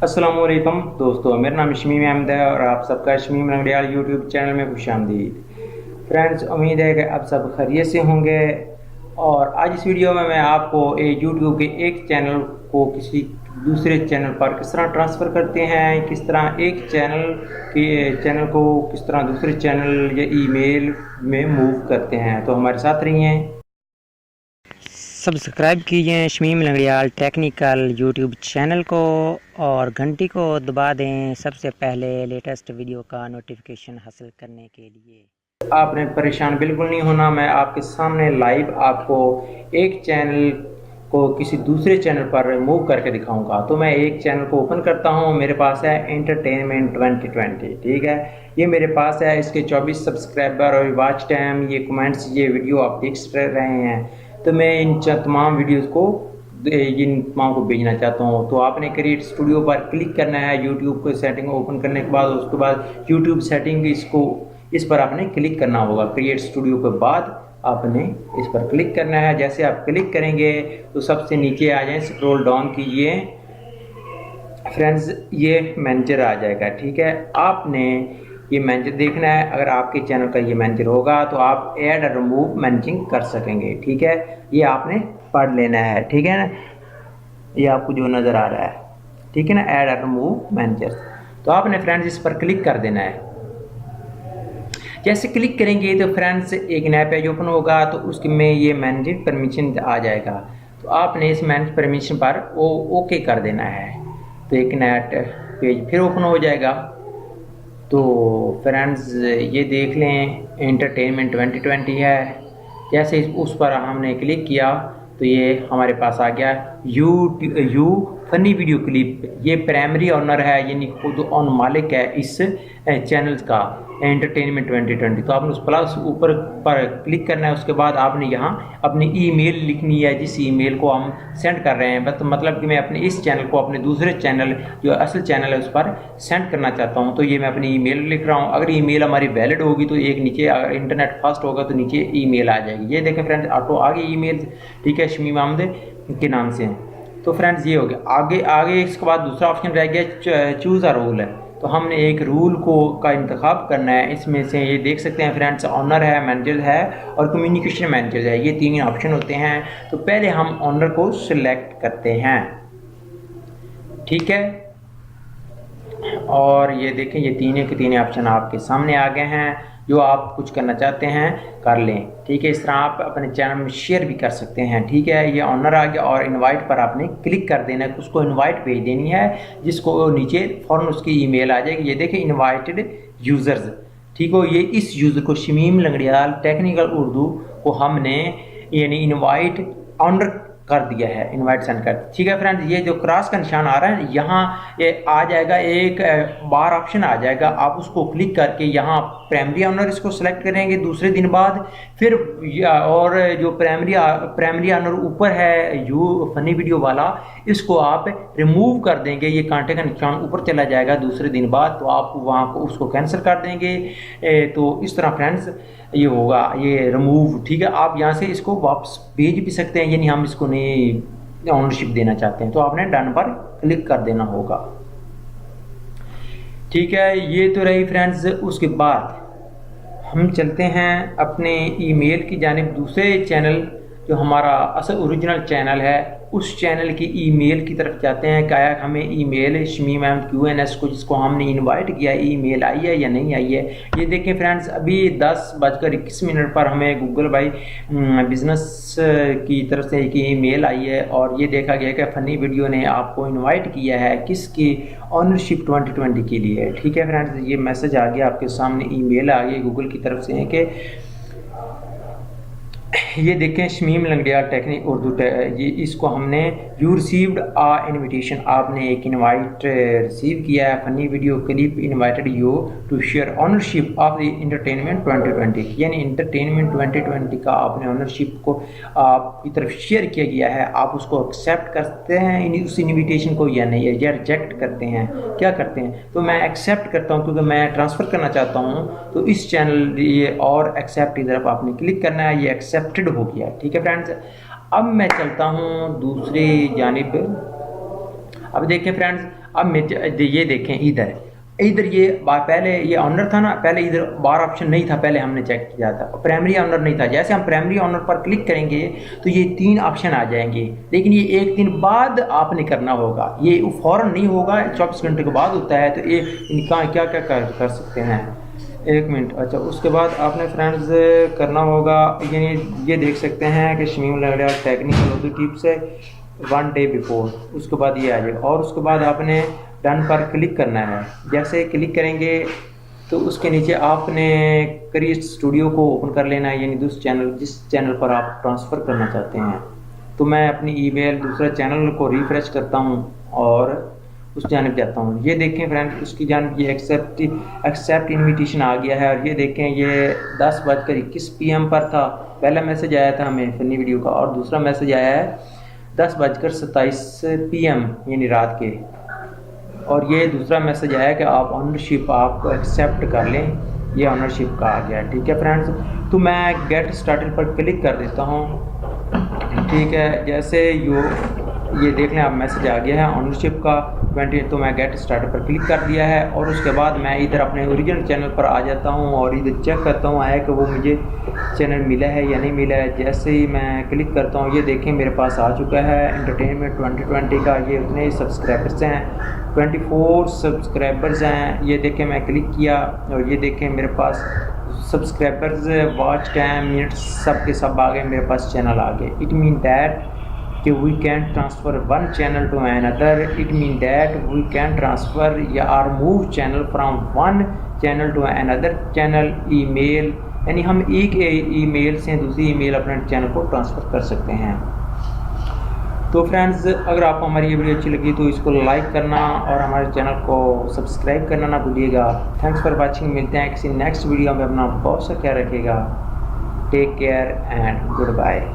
अस्सलामुअलैकुम दोस्तों, मेरा नाम शमीम अहमद है और आप सबका शमीम लंगड़ियाल यूट्यूब चैनल में खुशामदीद। फ्रेंड्स, उम्मीद है कि आप सब खैरियत से होंगे। और आज इस वीडियो में मैं आपको यूट्यूब के एक चैनल को किसी दूसरे चैनल पर किस तरह ट्रांसफ़र करते हैं, किस तरह एक चैनल को किस तरह दूसरे चैनल या ईमेल में मूव करते हैं। तो हमारे साथ रहिए। सब्सक्राइब कीजिए Shamim Langrial technical YouTube channel को और घंटी को दबा दें सबसे पहले लेटेस्ट वीडियो का नोटिफिकेशन हासिल करने के लिए। आपने परेशान बिल्कुल नहीं होना। मैं आपके सामने लाइव आपको एक चैनल को किसी दूसरे चैनल पर मूव करके दिखाऊंगा। तो मैं एक चैनल को ओपन करता हूं। मेरे पास है एंटरटेनमेंट 2020, ठीक है। ये मेरे पास है, इसके 24 सब्सक्राइबर और वॉच टाइम, ये कमेंट्स, ये वीडियो आप देख रहे हैं। तो मैं इन तमाम वीडियोज़ को इन तमाम को भेजना चाहता हूँ। तो आपने क्रिएट स्टूडियो पर क्लिक करना है। यूट्यूब को सेटिंग ओपन करने के बाद उसके बाद यूट्यूब सेटिंग इस पर आपने क्लिक करना होगा। क्रिएट स्टूडियो के बाद आपने इस पर क्लिक करना है। जैसे आप क्लिक करेंगे तो सबसे नीचे आ जाए, स्क्रॉल डाउन कीजिए फ्रेंड्स, ये मैनेजर आ जाएगा, ठीक है। आपने ये मैनेजर देखना है। अगर आपके चैनल का ये मैनेजर होगा तो आप ऐड और रिमूव मैनेजिंग कर सकेंगे, ठीक है। ये आपने पढ़ लेना है, ठीक है ना। ये आपको जो नज़र आ रहा है, ठीक है ना, ऐड और रिमूव मैनेजर। तो आपने फ्रेंड्स इस पर क्लिक कर देना है। जैसे क्लिक करेंगे तो फ्रेंड्स एक नया पेज ओपन होगा। तो उसके में ये मैनेज परमिशन आ जाएगा। तो आपने इस मैनेज परमिशन पर ओके कर देना है। तो एक नया पेज फिर ओपन हो जाएगा। तो फ्रेंड्स ये देख लें, एंटरटेनमेंट 2020 है। जैसे उस पर हमने क्लिक किया तो ये हमारे पास आ गया यू फनी वीडियो क्लिप। ये प्राइमरी ऑनर है, यानी खुद ऑन मालिक है इस चैनल का, एंटरटेनमेंट 2020। तो आपने उस प्लस ऊपर पर क्लिक करना है। उसके बाद आपने यहाँ अपनी ईमेल लिखनी है, जिस ईमेल को हम सेंड कर रहे हैं। बस मतलब कि मैं अपने इस चैनल को अपने दूसरे चैनल जो असल चैनल है उस पर सेंड करना चाहता हूँ। तो ये मैं अपनी ईमेल लिख रहा हूँ। अगर ईमेल हमारी वैलिड होगी तो एक नीचे, अगर इंटरनेट फास्ट होगा तो नीचे ईमेल आ जाएगी। ये देखें फ्रेंड्स, ऑटो आगे ईमेल, ठीक है, शमीम अहमद के नाम से। तो फ्रेंड्स ये हो गया। आगे इसके बाद दूसरा ऑप्शन रह गया चूज़ अ रूल है। तो हमने एक रूल का इंतखाब करना है। इसमें से ये देख सकते हैं फ्रेंड्स, ऑनर है, मैनेजर है और कम्युनिकेशन मैनेजर है। ये तीन ऑप्शन होते हैं। तो पहले हम ऑनर को सिलेक्ट करते हैं, ठीक है। और ये देखें, ये तीन के तीन ऑप्शन आपके सामने आ गए हैं। जो आप कुछ करना चाहते हैं कर लें, ठीक है। इस तरह आप अपने चैनल में शेयर भी कर सकते हैं, ठीक है। ये ऑनर आ गया और इनवाइट पर आपने क्लिक कर देना है। उसको इनवाइट भेज देनी है, जिसको नीचे फ़ौरन उसकी ईमेल आ जाएगी। ये देखिए, इनवाइटेड यूज़र्स, ठीक हो। ये इस यूज़र को शमीम लंगड़ियाल टेक्निकल उर्दू को हमने यानी इनवाइट ऑनर कर दिया है, इनवाइट सेंड कर, ठीक है फ्रेंड्स। ये जो क्रॉस का निशान आ रहा है यहाँ, ये आ जाएगा, एक बार ऑप्शन आ जाएगा। आप उसको क्लिक करके यहाँ प्राइमरी ऑनर इसको सेलेक्ट करेंगे दूसरे दिन बाद। फिर और जो प्राइमरी ऑनर ऊपर है यू फनी वीडियो वाला, इसको आप रिमूव कर देंगे। ये कांटे का निशान ऊपर चला जाएगा दूसरे दिन बाद। तो आप वहाँ को उसको कैंसिल कर देंगे। तो इस तरह फ्रेंड्स ये होगा, ये रिमूव, ठीक है। आप यहाँ से इसको वापस भेज भी सकते हैं, यानी हम इसको नहीं ऑनरशिप देना चाहते हैं। तो आपने डन पर क्लिक कर देना होगा, ठीक है। ये तो रही फ्रेंड्स। उसके बाद हम चलते हैं अपने ईमेल की जानिब। दूसरे चैनल जो हमारा असल ओरिजिनल चैनल है, उस चैनल की ईमेल की तरफ जाते हैं। क्या हमें ईमेल शमीम अहमद QNS को, जिसको हमने इनवाइट किया, ईमेल आई है या नहीं आई है। ये देखें फ्रेंड्स, अभी 10:21 पर हमें गूगल बाई बिजनेस की तरफ से एक ईमेल आई है और ये देखा गया कि फ़नी वीडियो ने आपको इन्वाइट किया है किसकी, ऑनरशिप 2020 के लिए, ठीक है फ्रेंड्स। ये मैसेज आ गया आपके सामने, ईमेल आ गई गूगल की तरफ से कि ये देखें, शमीम लंगड़ियाल टेक्निक उर्दू, ये इसको हमने यू रिसीव्ड आ इनविटेशन, आपने एक इनवाइट रिसीव किया है। Funny video clip invited you to share ownership of the entertainment 2020, यानी एंटरटेनमेंट 2020 का आपने ऑनरशिप को आपकी तरफ शेयर किया गया है। आप उसको एक्सेप्ट करते हैं उस इन्विटेशन को या नहीं, या रिजेक्ट करते हैं, क्या करते हैं। तो मैं एक्सेप्ट करता हूँ, क्योंकि मैं ट्रांसफ़र करना चाहता हूँ। तो इस चैनल ये और एक्सेप्ट की तरफ आपने क्लिक करना है। ये एक्सेप्टेड हो गया, ठीक है फ्रेंड्स। अब मैं चलता हूँ दूसरी जानिब। अब देखें फ्रेंड्स, अब ये देखें इधर ये पहले ये ऑनर था ना, पहले इधर बार ऑप्शन नहीं था, पहले हमने चेक किया था, प्राइमरी ऑनर नहीं था। जैसे हम प्राइमरी ऑनर पर क्लिक करेंगे तो ये 3 ऑप्शन आ जाएंगे, लेकिन ये 1 दिन बाद आपने करना होगा, ये फ़ौरन नहीं होगा, 24 घंटे के बाद होता है। तो ये इनका क्या क्या कर सकते हैं, 1 मिनट। अच्छा, उसके बाद आपने फ्रेंड्स करना होगा, ये देख सकते हैं कि शमीम लंगड़ियाल टेक्निकल उर्दू टिप्स है 1 डे बिफोर, उसके बाद ये आ जाएगा। और उसके बाद आपने डन पर क्लिक करना है। जैसे क्लिक करेंगे तो उसके नीचे आपने क्रिएट स्टूडियो को ओपन कर लेना है, यानी जिस चैनल पर आप ट्रांसफ़र करना चाहते हैं। तो मैं अपनी ईमेल दूसरा चैनल को रिफ्रेश करता हूँ और उस जानब जाता हूँ। ये देखें फ्रेंड्स, उसकी जानब ये एक्सेप्ट इन्विटेशन आ गया है। और ये देखें, ये 10:21 PM पर था, पहला मैसेज आया था हमें फ़नी वीडियो का, और दूसरा मैसेज आया है 10:27 PM यानी रात के। और ये दूसरा मैसेज आया कि आप ऑनरशिप आप एक्सेप्ट कर लें, ये ऑनरशिप का आ गया। ठीक है फ्रेंड्स, तो मैं गेट स्टार्टेड पर क्लिक कर देता हूँ। ठीक है, जैसे ये देख लें, आप मैसेज आ गया है ऑनरशिप का 20, तो मैं गेट स्टार्टेड पर क्लिक कर दिया है। और उसके बाद मैं इधर अपने ओरिजिनल चैनल पर आ जाता हूँ और इधर चेक करता हूँ आया कि वो मुझे चैनल मिला है या नहीं मिला है। जैसे ही मैं क्लिक करता हूँ, ये देखें मेरे पास आ चुका है एंटरटेनमेंट 2020 का। ये उतने सब्सक्राइबर्स हैं, 24 सब्सक्राइबर्स हैं। ये देखें, मैं क्लिक किया और ये देखें मेरे पास सब्सक्राइबर्स, वॉच टाइम, मिनट्स सब के सब आ गए, मेरे पास चैनल आ गए। इट मीन दैट कि we can transfer one channel to another, it mean that we can transfer या or move channel from one channel to another channel. Email, यानी हम एक ईमेल से दूसरी ईमेल अपने चैनल को ट्रांसफ़र कर सकते हैं। तो फ्रेंड्स, अगर आपको हमारी ये वीडियो अच्छी लगी तो इसको लाइक करना और हमारे चैनल को सब्सक्राइब करना ना भूलिएगा। थैंक्स फॉर वॉचिंग, मिलते हैं किसी नेक्स्ट वीडियो में। अपना बहुत सा ख्याल रखिएगा। Take care and good bye.